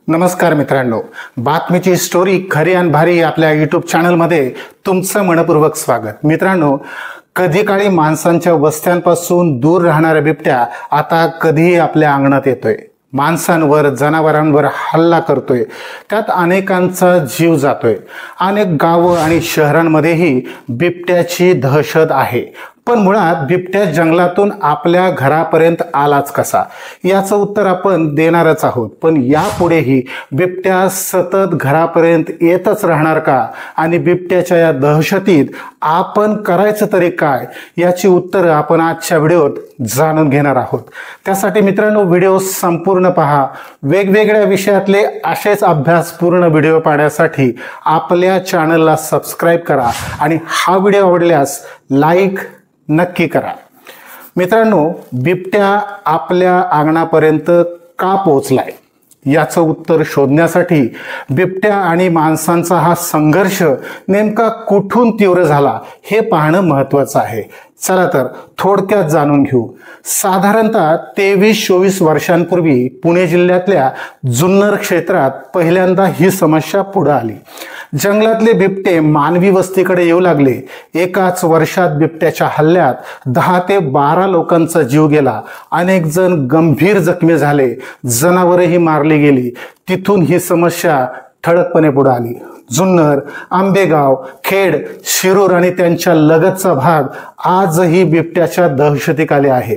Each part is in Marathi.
नमस्कार मित्रांनो, बातमीची स्टोरी खरी आणि भारी आपल्या यूट्यूब चॅनलमध्ये तुमचं मनपूर्वक स्वागत। मित्रांनो, कधी काळी माणसांच्या वस्त्यांपासून दूर राहणारा बिबट्या आता कधीही आपल्या अंगणात येतोय, माणसांवर जनावरांवर हल्ला करतोय, त्यात अनेकांचा जीव जातोय। अनेक गावं आणि शहरांमध्येही बिबट्याची दहशत आहे। पण मुळात बिबट्या जंगलातून आपल्या घरापर्यंत आलाच कसा, याचं उत्तर आपण देणारच आहोत। पण यापुढेही बिबट्या सतत घरापर्यंत येतच राहणार का, आणि बिबट्याच्या या दहशतीत आपण करायचं तरी काय, याची उत्तरं आपण आजच्या व्हिडिओत जाणून घेणार आहोत। त्यासाठी मित्रांनो, व्हिडिओ संपूर्ण पहा। वेगवेगळ्या विषयातले असेच अभ्यासपूर्ण व्हिडिओ पाहण्यासाठी आपल्या चॅनलला सबस्क्राईब करा आणि हा व्हिडिओ आवडल्यास लाईक नक्की करा। मित्रांनो, बिबट्या आपल्या अंगणापर्यंत का पोहोचलाय याचं उत्तर शोधण्यासाठी बिबट्या आणि माणसांचा हा संघर्ष नेमका कुठून तीव्र झाला हे पाहणं महत्त्वाचं आहे। चला तर थोडक्यात जाणून घेऊ। साधारणतः 23-24 वर्षांपूर्वी पुणे जिल्ह्यातल्या जुन्नर क्षेत्रात पहिल्यांदा ही समस्या पुढे आली। जंगलातले बिबटे मानवी वस्तीकडे येऊ लागले। एकाच वर्षात बिबट्याच्या हल्ल्यात 10 ते 12 लोकांचा जीव गेला, अनेक जण गंभीर जखमी झाले, जनावरही मारली गेली। तिथून ही समस्या ठळकपणे पुढे आली। जुन्नर, आंबेगाव, खेड, शिरूर आणि त्यांच्या लगतचा भाग आजही बिबट्याच्या दहशतीखाली आहे।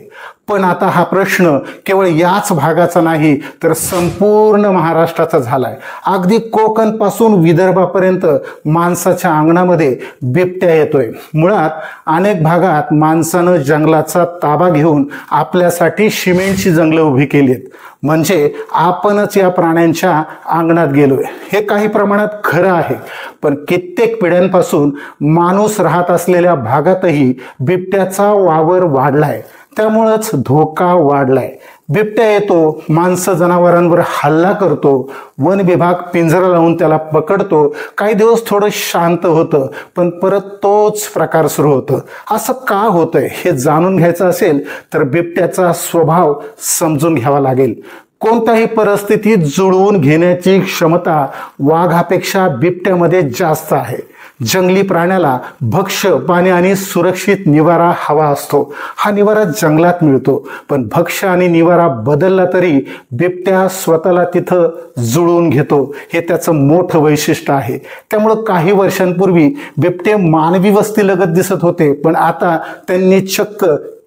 पण आता हा प्रश्न केवळ याच भागाचा नाही, तर संपूर्ण महाराष्ट्राचा झालाय। अगदी कोकण पासून विदर्भापर्यंत माणसाच्या अंगणामध्ये बिबट्या येतोय। मुळात अनेक भागात माणसानं जंगलाचा ताबा घेऊन आपल्यासाठी सिमेंटची जंगलं उभी केलीत, म्हणजे आपणच या प्राण्यांच्या अंगणात गेलोय। हे काही प्रमाणात खरं आहे, पण कित्येक पिढ्यांपासून माणूस राहत असलेल्या भागातही बिबट्याचा वावर वाढलाय, त्यामुळेच धोका वाढलाय। बिबट्या येतो, माणसं जनावरांवर हल्ला करतो, वन विभाग पिंजरा लावून त्याला पकडतो, काही दिवस थोडं शांत होतं, पण परत तोच प्रकार सुरू होतो। असं का होतंय हे जाणून घ्यायचं असेल तर बिबट्याचा स्वभाव समजून घ्यावा लागेल। कोणत्याही परिस्थितीत जुळवून घेण्याची क्षमता वाघापेक्षा बिबट्यामध्ये जास्त आहे। जंगली प्राण्याला भक्ष्य, पाणी आणि सुरक्षित निवारा हवा असतो। हा निवारा जंगलात मिळतो, पण भक्ष्य आणि निवारा बदलला तरी बिबट्या स्वतःला तिथं जुळवून घेतो, हे त्याचं मोठं वैशिष्ट्य आहे। त्यामुळं काही वर्षांपूर्वी बिबटे मानवी वस्तीलगत दिसत होते, पण आता त्यांनी चक्क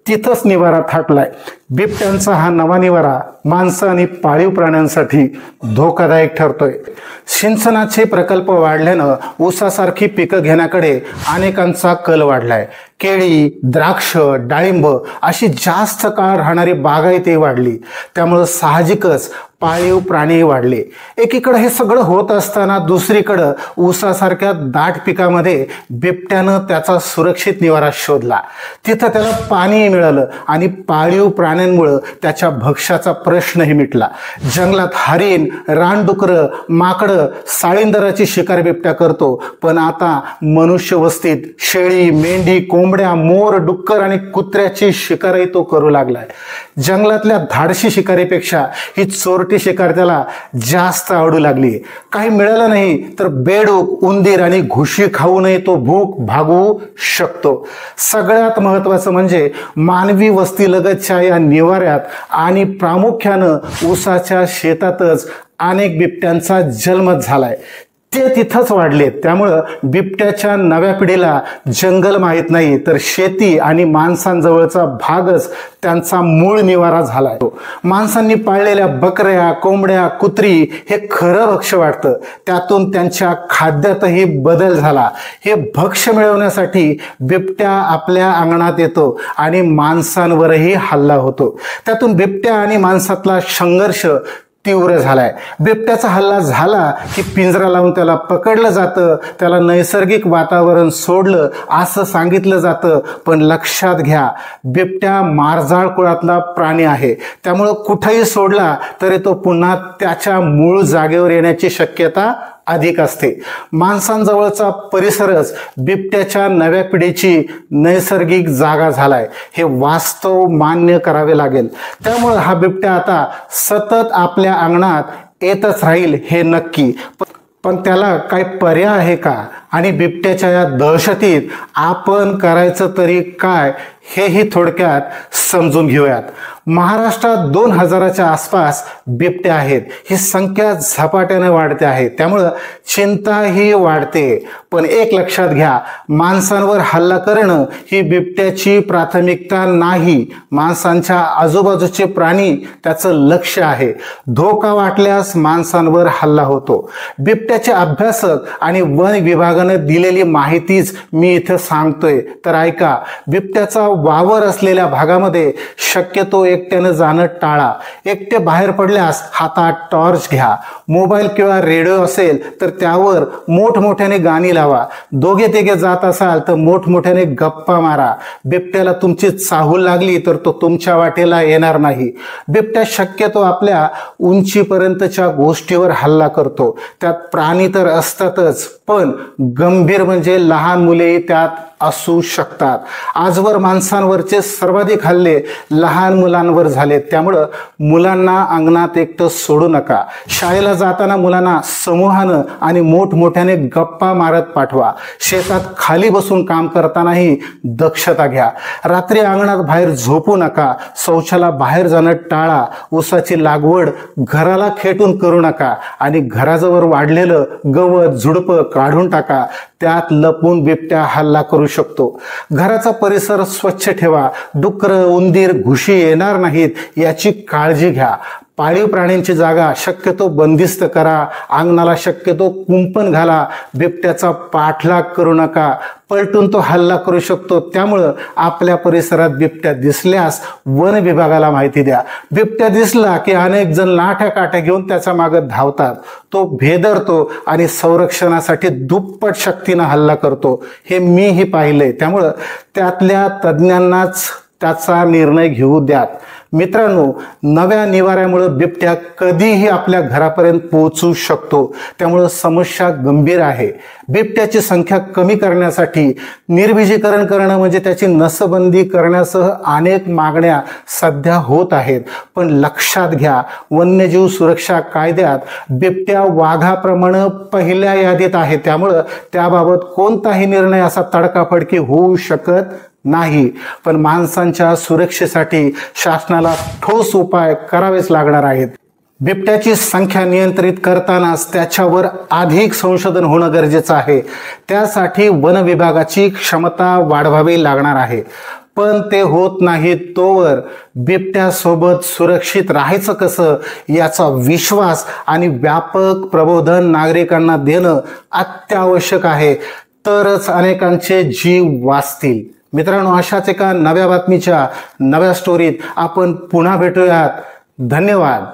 तिथंच निवारा थाटलाय। बिबट्यांचा हा नवा निवारा माणसं आणि पाळीव प्राण्यांसाठी धोकादायक ठरतोय। सिंचनाचे प्रकल्प वाढल्यानं ऊसासारखी पिकं घेण्याकडे अनेकांचा कल वाढलाय। केळी, द्राक्ष, डाळिंब अशी जास्त काळ राहणारी बागायती वाढली, त्यामुळे साहजिकच पाळीव प्राणी वाढले। एकीकडे हे सगळं होत असताना दुसरीकडे ऊसासारख्या दाट पिकामध्ये बिबट्यानं त्याचा सुरक्षित निवारा शोधला। तिथं त्याला पाणी मिळालं आणि पाळीव प्राण्यांमुळे त्याच्या भक्ष्याचा प्रश्नही मिटला। जंगलात हरिण, रानडुकरं, माकडं, साळींदराची शिकार बिबट्या करतो, पण आता मनुष्य वस्तीत शेळी, मेंढी, कोंबड्या, मोर, डुक्कर आणि कुत्र्याची शिकारही तो करू लागलाय। जंगलातल्या धाडशी शिकारीपेक्षा ही चोरटी शिकार त्याला जास्त आवडू लागली। काही मिळालं नाही तर बेडूक, उंदीर आणि घुशी खाऊनही तो भूक भागवू शकतो। सगळ्यात महत्त्वाचं म्हणजे मानवी वस्तीलगतच्या या निवाऱ्यात आणि प्रामुख्यानं ऊसाच्या शेतातच अनेक बिबट्यांचा जन्मच झालाय। ते तिथंच वाढले, त्यामुळं बिबट्याच्या नव्या पिढीला जंगल माहीत नाही, तर शेती आणि माणसांजवळचा भागच त्यांचा मूळ निवारा झालाय। माणसांनी पाळलेल्या बकऱ्या, कोंबड्या, कुत्री हे खरं भक्ष्य वाटतं, त्यातून त्यांच्या खाद्यातही बदल झाला। हे भक्ष्य मिळवण्यासाठी बिबट्या आपल्या अंगणात येतो आणि माणसांवरही हल्ला होतो। त्यातून बिबट्या आणि माणसातला संघर्ष तीव्र झालाय। बिबट्याचा हल्ला झाला की पिंजरा लावून त्याला पकडलं जातं, त्याला नैसर्गिक वातावरण सोडलं असं सांगितलं जातं, पण लक्षात घ्या, बिबट्या मार्जाळ कुळातला प्राणी आहे, त्यामुळं कुठेही सोडला तरी तो पुन्हा त्याच्या मूळ जागेवर येण्याची शक्यता अधिक असते। माणसांजवळचा परिसरच बिबट्याच्या नव्या पिढीची नैसर्गिक जागा झालाय, हे वास्तव मान्य करावे लागेल। त्यामुळे हा बिबट्या आता सतत आपल्या अंगणात येतच राहील हे नक्की, पण त्याला काही पर्याय आहे का आणि बिबट्याच्या या दहशतीत आपण करायचं तरी काय हेही थोडक्यात समजून घेऊयात. महाराष्ट्रात 2000च्या आसपास बिबट्या आहेत. ही संख्या झपाट्याने वाढते आहे, त्यामुळं चिंताही वाढते. पण एक लक्षात घ्या, माणसांवर हल्ला करणं ही बिबट्याची प्राथमिकता नाही. माणसांच्या आजूबाजूचे प्राणी त्याचं लक्ष आहे. धोका वाटल्यास माणसांवर हल्ला होतो. बिबट्याचे अभ्यासक आणि वन विभागाने दिलेली माहितीच मी इथं सांगतोय, तर ऐका. बिबट्याचा वावर असलेल्या भागामध्ये शक्यतो एकट्यानं जाणं टाळा. एकटे बाहेर पडल्यास हातात टॉर्च घ्या. मोबाईल किंवा रेडिओ असेल तर त्यावर मोठमोठ्याने गाणी लावा. दोघे तिघे जात असाल तर मोठमोठ्याने गप्पा मारा. बिबट्याला तुमची चाहूल लागली तर तो तुमच्या वाटेला येणार नाही. बिबट्या शक्यतो आपल्या उंचीपर्यंतच्या गोष्टीवर हल्ला करतो. त्यात प्राणी तर असतातच, पण गंभीर म्हणजे लहान मुलेही त्यात असू शकतात. आजवर माणसांवरचे सर्वाधिक हल्ले लहान मुलांवर झालेत, त्यामुळं मुलांना अंगणात एकटं सोडू नका. शाळेला जाताना मुलांना समूहानं आणि मोठमोठ्याने गप्पा मारत पाठवा. शेतात खाली बसून काम करतानाही दक्षता घ्या. रात्री अंगणात बाहेर झोपू नका. शौचाला बाहेर जाणं टाळा. ऊसाची लागवड घराला खेटून करू नका आणि घराजवळ वाढलेलं गवत झुडपं काढून टाका. त्यात लपून बिबट्या हल्ला करू शकतो. घराचा परिसर स्वच्छ ठेवा. डुकरं, उंदीर, घुशी येणार नाहीत याची काळजी घ्या. पाळीव प्राण्यांची जागा शक्यतो बंदिस्त करा. अंगणाला शक्यतो कुंपण घाला. बिबट्याचा पाठलाग करू नका. पलटून तो हल्ला करू शकतो, त्यामुळं आपल्या परिसरात बिबट्या दिसल्यास वन विभागाला माहिती द्या. बिबट्या दिसला की अनेक जण लाठ्या काठ्या घेऊन त्याच्या मागे धावतात. तो भेदरतो आणि संरक्षणासाठी दुप्पट शक्तीनं हल्ला करतो. हे मीही पाहिलंय, त्यामुळं त्यातल्या तज्ज्ञांनाच त्याचा निर्णय घेऊ द्यात. मित्रांनो, नव्या निवाऱ्यामुळे बिबट्या कधीही आपल्या घरापर्यंत पोहोचू शकतो, त्यामुळे समस्या गंभीर आहे. बिबट्याची संख्या कमी करण्यासाठी निर्बीजीकरण करणं म्हणजे त्याची नसबंदी करण्यासह अनेक मागण्या सध्या होत आहेत. पण लक्षात घ्या, वन्यजीव सुरक्षा कायद्यात बिबट्या वाघाप्रमाणे पहिल्या यादीत आहे, त्यामुळं त्याबाबत कोणताही निर्णय असा तडकाफडकी होऊ शकत नाही. पण माणसांच्या सुरक्षेसाठी शासनाला ठोस उपाय करावेच लागणार आहेत. बिबट्याची संख्या नियंत्रित करतानाच त्याच्यावर अधिक संशोधन होणं गरजेचं आहे. त्यासाठी वन विभागाची क्षमता वाढवावी लागणार आहे. पण ते होत नाही तोवर बिबट्यासोबत सुरक्षित राहायचं कसं याचा विश्वास आणि व्यापक प्रबोधन नागरिकांना देणं अत्यावश्यक आहे. तरच अनेकांचे जीव वाचतील. मित्रांनो, अशाच एका नव्या बातमीच्या नव्या स्टोरीत आपण पुन्हा भेटूयात. धन्यवाद.